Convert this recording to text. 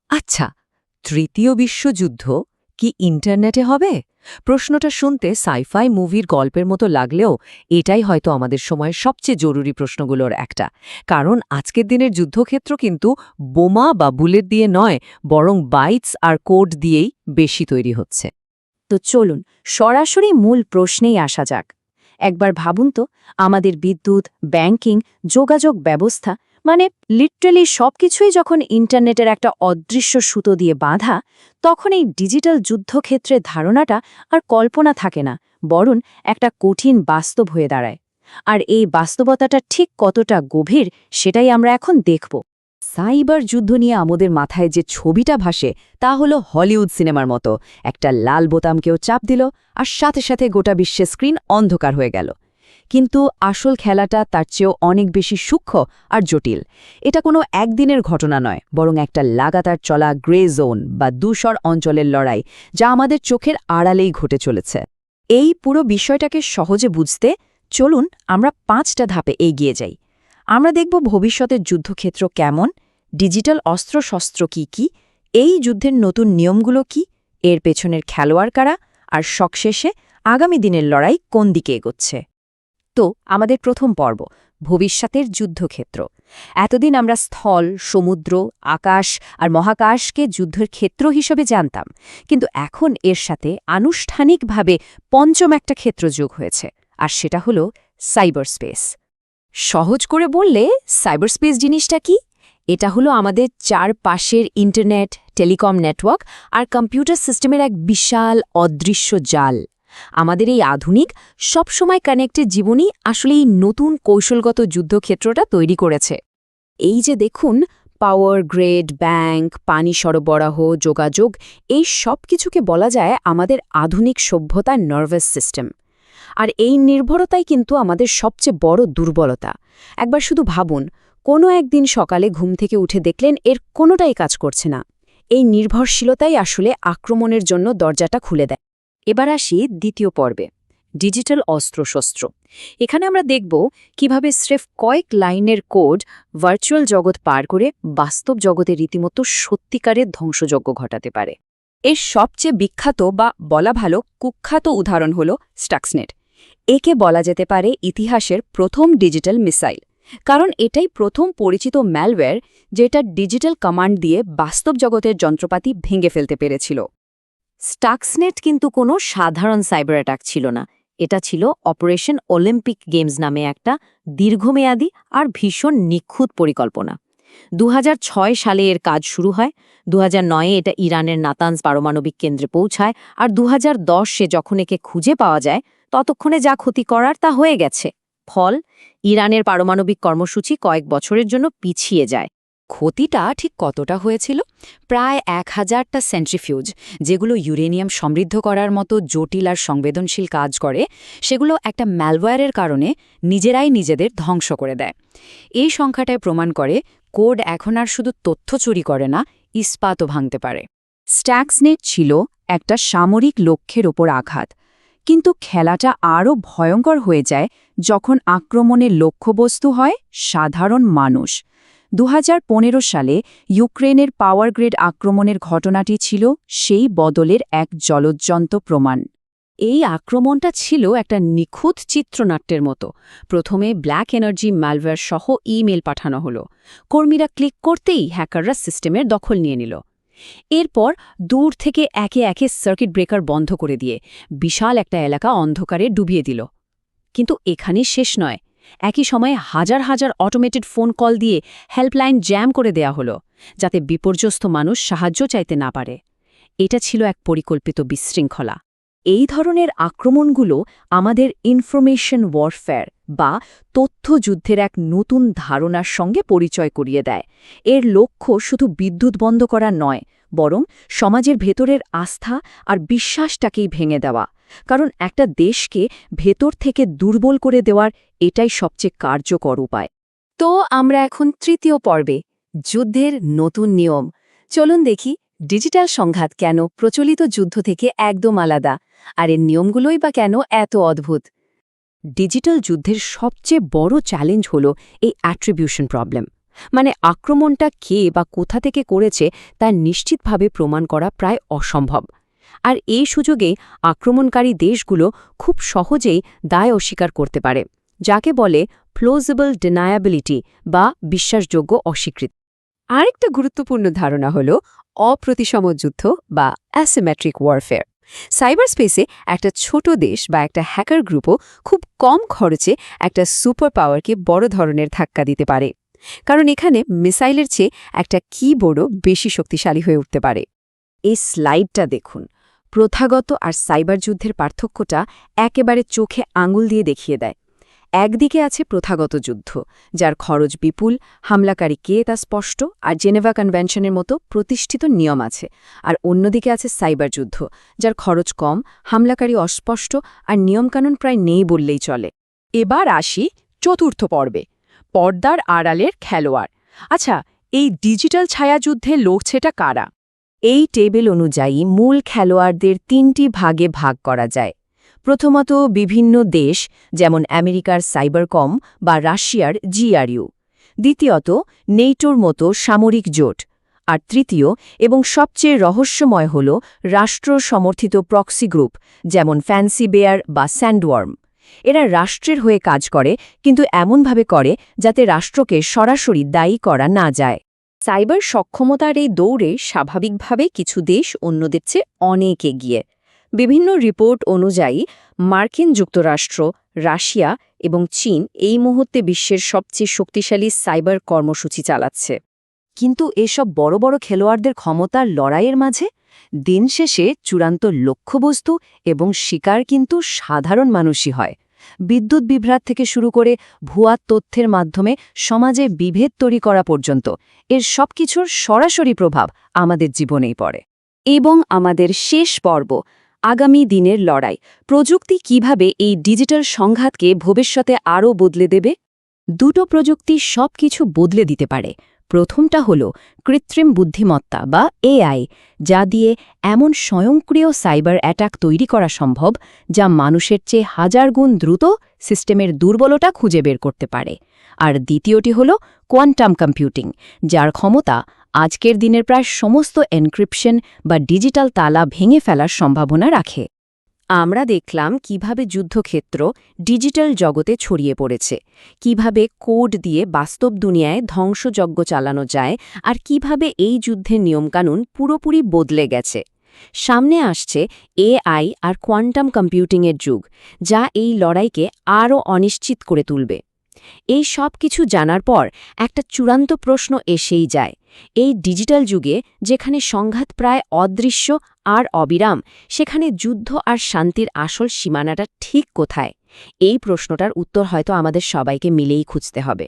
আচ্ছা, তৃতীয় বিশ্বযুদ্ধ কি ইন্টারনেটে হবে? প্রশ্নটা শুনতে সাইফাই মুভির গল্পের মতো লাগলেও এটাই হয়তো আমাদের সময়ের সবচেয়ে জরুরি প্রশ্নগুলোর একটা। কারণ আজকের দিনের যুদ্ধক্ষেত্র কিন্তু বোমা বা বুলেট দিয়ে নয়, বরং বাইটস আর কোড দিয়েই বেশি তৈরি হচ্ছে। তো চলুন সরাসরি মূল প্রশ্নেই আসা যাক। একবার ভাবুন তো, আমাদের বিদ্যুৎ, ব্যাংকিং, যোগাযোগ ব্যবস্থা মানে লিটারালি সবকিছুই যখন ইন্টারনেটের একটা অদৃশ্য সুতো দিয়ে বাঁধা, তখন এই ডিজিটাল যুদ্ধক্ষেত্রের ধারণাটা আর কল্পনা থাকে না, বরং একটা কঠিন বাস্তব হয়ে দাঁড়ায়। আর এই বাস্তবতাটা ঠিক কতটা গভীর সেটাই আমরা এখন দেখব। সাইবার যুদ্ধ নিয়ে আমাদের মাথায় যে ছবিটা ভাসে তা হলো হলিউড সিনেমার মতো, একটা লাল বোতাম কেউ চাপ দিল আর সাথে সাথে গোটা বিশ্বের স্ক্রিন অন্ধকার হয়ে গেল। কিন্তু আসল খেলাটা তার চেয়েও অনেক বেশি সূক্ষ্ম আর জটিল। এটা কোনো একদিনের ঘটনা নয়, বরং একটা লাগাতার চলা গ্রে জোন বা ধূসর অঞ্চলের লড়াই, যা আমাদের চোখের আড়ালেই ঘটে চলেছে। এই পুরো বিষয়টাকে সহজে বুঝতে চলুন আমরা 5টা ধাপে এগিয়ে যাই। আমরা দেখব ভবিষ্যতের যুদ্ধক্ষেত্র কেমন, ডিজিটাল অস্ত্রশস্ত্র কি, এই যুদ্ধের নতুন নিয়মগুলো কি, এর পেছনের খেলোয়াড় কারা, আর সবশেষে আগামী দিনের লড়াই কোন দিকে এগোচ্ছে। তো আমাদের প্রথম পর্ব, ভবিষ্যতের যুদ্ধক্ষেত্র। এতদিন আমরা স্থল, সমুদ্র, আকাশ আর মহাকাশকে যুদ্ধের ক্ষেত্র হিসেবে জানতাম, কিন্তু এখন এর সাথে আনুষ্ঠানিকভাবে পঞ্চম একটা ক্ষেত্র যোগ হয়েছে, আর সেটা হলো সাইবার স্পেস। সহজ করে বললে সাইবার স্পেস জিনিসটা কি? এটা হলো আমাদের চারপাশের ইন্টারনেট, টেলিকম নেটওয়ার্ক আর কম্পিউটার সিস্টেমের এক বিশাল অদৃশ্য জাল। আমাদের এই আধুনিক, সবসময় কানেক্টেড জীবনই আসলে এই নতুন কৌশলগত যুদ্ধক্ষেত্রটা তৈরি করেছে। এই যে দেখুন, পাওয়ার গ্রেড, ব্যাংক, পানি সরবরাহ, যোগাযোগ, এই সব কিছুকে বলা যায় আমাদের আধুনিক সভ্যতার নার্ভাস সিস্টেম। আর এই নির্ভরতাই কিন্তু আমাদের সবচেয়ে বড় দুর্বলতা। একবার শুধু ভাবুন, কোনো একদিন সকালে ঘুম থেকে উঠে দেখলেন এর কোনোটাই কাজ করছে না। এই নির্ভরশীলতাই আসলে আক্রমণের জন্য দরজাটা খুলে দেয়। এবার আসি দ্বিতীয় পর্বে, ডিজিটাল অস্ত্রশস্ত্র। এখানে আমরা দেখব কিভাবে স্রেফ কয়েক লাইনের কোড ভার্চুয়াল জগৎ পার করে বাস্তব জগতে রীতিমতো সত্যিকারের ধ্বংসযজ্ঞ ঘটাতে পারে। এর সবচেয়ে বিখ্যাত বা বলা ভালো কুখ্যাত উদাহরণ হল স্টাক্সনেট। একে বলা যেতে পারে ইতিহাসের প্রথম ডিজিটাল মিসাইল, কারণ এটাই প্রথম পরিচিত ম্যালওয়্যার যেটা ডিজিটাল কমান্ড দিয়ে বাস্তব জগতের যন্ত্রপাতি ভেঙে ফেলতে পেরেছিল। স্টাক্সনেট কিন্তু কোনো সাধারণ সাইবার অ্যাটাক ছিল না, এটা ছিল অপারেশন অলিম্পিক গেমস নামে একটা দীর্ঘমেয়াদী আর ভীষণ নিখুঁত পরিকল্পনা। 2006 সালে এর কাজ শুরু হয়, 2009-এ এটা ইরানের নাতানজ পারমাণবিক কেন্দ্রে পৌঁছায়, আর 2010-এ যখন একে খুঁজে পাওয়া যায় ততক্ষণে যা ক্ষতি করার তা হয়ে গেছে। ফল, ইরানের পারমাণবিক কর্মসূচি কয়েক বছরের জন্য পিছিয়ে যায়। ক্ষতিটা ঠিক কতটা হয়েছিল? প্রায় 1000টা সেন্ট্রিফিউজ, যেগুলো ইউরেনিয়াম সমৃদ্ধ করার মতো জটিল আর সংবেদনশীল কাজ করে, সেগুলো একটা ম্যালওয়্যারের কারণে নিজেরাই নিজেদের ধ্বংস করে দেয়। এই সংখ্যাটায় প্রমাণ করে কোড এখন আর শুধু তথ্য চুরি করে না, ইস্পাতও ভাঙতে পারে। স্ট্যাক্সনেট ছিল একটা সামরিক লক্ষ্যের ওপর আঘাত, কিন্তু খেলাটা আরও ভয়ঙ্কর হয়ে যায় যখন আক্রমণের লক্ষ্যবস্তু হয় সাধারণ মানুষ। 2015 সালে ইউক্রেনের পাওয়ার গ্রিড আক্রমণের ঘটনাটি ছিল সেই বদলের এক জ্বলজ্জন্ত প্রমাণ। এই আক্রমণটা ছিল একটা নিখুঁত চিত্রনাট্যের মতো। প্রথমে ব্ল্যাক এনার্জি ম্যালওয়্যার সহ ইমেল পাঠানো হলো। কর্মীরা ক্লিক করতেই হ্যাকাররা সিস্টেমের দখল নিয়ে নিল। এরপর দূর থেকে একে একে সার্কিট ব্রেকার বন্ধ করে দিয়ে বিশাল একটা এলাকা অন্ধকারে ডুবিয়ে দিল। কিন্তু এখানেই শেষ নয়। একই সময়ে হাজার হাজার অটোমেটেড ফোন কল দিয়ে হেল্পলাইন জ্যাম করে দেয়া হলো, যাতে বিপর্যস্ত মানুষ সাহায্য চাইতে না পারে। এটা ছিল এক পরিকল্পিত বিশৃঙ্খলা। এই ধরনের আক্রমণগুলো আমাদের ইনফরমেশন ওয়ারফেয়ার বা তথ্যযুদ্ধের এক নতুন ধারণার সঙ্গে পরিচয় করিয়ে দেয়। এর লক্ষ্য শুধু বিদ্যুৎ বন্ধ করা নয়, বরং সমাজের ভেতরের আস্থা আর বিশ্বাসটাকেই ভেঙে দেওয়া। কারণ একটা দেশকে ভেতর থেকে দুর্বল করে দেওয়ার এটাই সবচেয়ে কার্যকর উপায়। তো আমরা এখন তৃতীয় পর্বে, যুদ্ধের নতুন নিয়ম। চলুন দেখি ডিজিটাল সংঘাত কেন প্রচলিত যুদ্ধ থেকে একদম আলাদা, আর এর নিয়মগুলোই বা কেন এত অদ্ভুত। ডিজিটাল যুদ্ধের সবচেয়ে বড় চ্যালেঞ্জ হল এই অ্যাট্রিবিউশন প্রবলেম। মানে আক্রমণটা কে বা কোথা থেকে করেছে তা নিশ্চিতভাবে প্রমাণ করা প্রায় অসম্ভব। আর এই সুযোগে আক্রমণকারী দেশগুলো খুব সহজেই দায় অস্বীকার করতে পারে, যাকে বলে প্লজিবল ডিনায়াবিলিটি বা বিশ্বাসযোগ্য অস্বীকৃতি। আরেকটা গুরুত্বপূর্ণ ধারণা হল অপ্রতিসম যুদ্ধ বা অ্যাসিমেট্রিক ওয়ারফেয়ার। সাইবার স্পেসে একটা ছোট দেশ বা একটা হ্যাকার গ্রুপও খুব কম খরচে একটা সুপার পাওয়ারকে বড় ধরনের ধাক্কা দিতে পারে, কারণ এখানে মিসাইলের চেয়ে একটা কিবোর্ডও বেশি শক্তিশালী হয়ে উঠতে পারে। এই স্লাইডটা দেখুন, প্রথাগত আর সাইবার যুদ্ধের পার্থক্যটা একেবারে চোখে আঙুল দিয়ে দেখিয়ে দেয়। একদিকে আছে প্রথাগত যুদ্ধ, যার খরচ বিপুল, হামলাকারী কে তা স্পষ্ট, আর জেনেভা কনভেনশনের মতো প্রতিষ্ঠিত নিয়ম আছে। আর অন্যদিকে আছে সাইবার যুদ্ধ, যার খরচ কম, হামলাকারী অস্পষ্ট, আর নিয়মকানুন প্রায় নেই বললেই চলে। এবার আসি চতুর্থ পর্বে, পর্দার আড়ালের খেলোয়াড়। আচ্ছা, এই ডিজিটাল ছায়াযুদ্ধে লড়ছেটা কারা? এই টেবিল অনুযায়ী মূল খেলোয়াড়দের 3টি ভাগে ভাগ করা যায়। প্রথমত বিভিন্ন দেশ, যেমন আমেরিকার সাইবারকম বা রাশিয়ার জিআরইউ। দ্বিতীয়ত নেটোর মতো সামরিক জোট। আর তৃতীয় এবং সবচেয়ে রহস্যময় হল রাষ্ট্র সমর্থিত প্রক্সি গ্রুপ, যেমন ফ্যান্সি বেয়ার বা স্যান্ডওয়ার্ম। এরা রাষ্ট্রের হয়ে কাজ করে, কিন্তু এমনভাবে করে যাতে রাষ্ট্রকে সরাসরি দায়ী করা না যায়। সাইবার সক্ষমতার এই দৌড়ে স্বাভাবিকভাবে কিছু দেশ অন্যদের চেয়ে অনেক এগিয়ে। বিভিন্ন রিপোর্ট অনুযায়ী মার্কিন যুক্তরাষ্ট্র, রাশিয়া এবং চীন এই মুহূর্তে বিশ্বের সবচেয়ে শক্তিশালী সাইবার কর্মসূচি চালাচ্ছে। কিন্তু এসব বড় বড় খেলোয়াড়দের ক্ষমতার লড়াইয়ের মাঝে দিন শেষে চূড়ান্ত লক্ষ্যবস্তু এবং শিকার কিন্তু সাধারণ মানুষই হয়। বিদ্যুৎ বিভ্রাট থেকে শুরু করে ভুয়া তথ্যের মাধ্যমে সমাজে বিভেদ তৈরি করা পর্যন্ত এর সবকিছুর সরাসরি প্রভাব আমাদের জীবনেই পড়ে। এবং আমাদের শেষ পর্ব, আগামী দিনের লড়াই। প্রযুক্তি কিভাবে এই ডিজিটাল সংঘাতকে ভবিষ্যতে আরও বদলে দেবে? দুটো প্রযুক্তি সবকিছু বদলে দিতে পারে। প্রথমটা হল কৃত্রিম বুদ্ধিমত্তা বা এআই, যা দিয়ে এমন স্বয়ংক্রিয় সাইবার অ্যাটাক তৈরি করা সম্ভব যা মানুষের চেয়ে 1000 গুণ দ্রুত সিস্টেমের দুর্বলতা খুঁজে বের করতে পারে। আর দ্বিতীয়টি হল কোয়ান্টাম কম্পিউটিং, যার ক্ষমতা আজকের দিনের প্রায় সমস্ত এনক্রিপশন বা ডিজিটাল তালা ভেঙে ফেলার সম্ভাবনা রাখে। আমরা দেখলাম কিভাবে যুদ্ধক্ষেত্র ডিজিটাল জগতে ছড়িয়ে পড়েছে, কিভাবে কোড দিয়ে বাস্তব দুনিয়ায় ধ্বংসযজ্ঞ চালানো যায়, আর কিভাবে এই যুদ্ধের নিয়মকানুন পুরোপুরি বদলে গেছে। সামনে আসছে এআই আর কোয়ান্টাম কম্পিউটিংয়ের যুগ, যা এই লড়াইকে আরও অনিশ্চিত করে তুলবে। এই সব কিছু জানার পর একটা চূড়ান্ত প্রশ্ন এসেই যায়, এই ডিজিটাল যুগে যেখানে সংঘাত প্রায় অদৃশ্য আর অবিরাম, সেখানে যুদ্ধ আর শান্তির আসল সীমানাটা ঠিক কোথায়? এই প্রশ্নটার উত্তর হয়তো আমাদের সবাইকে মিলেই খুঁজতে হবে।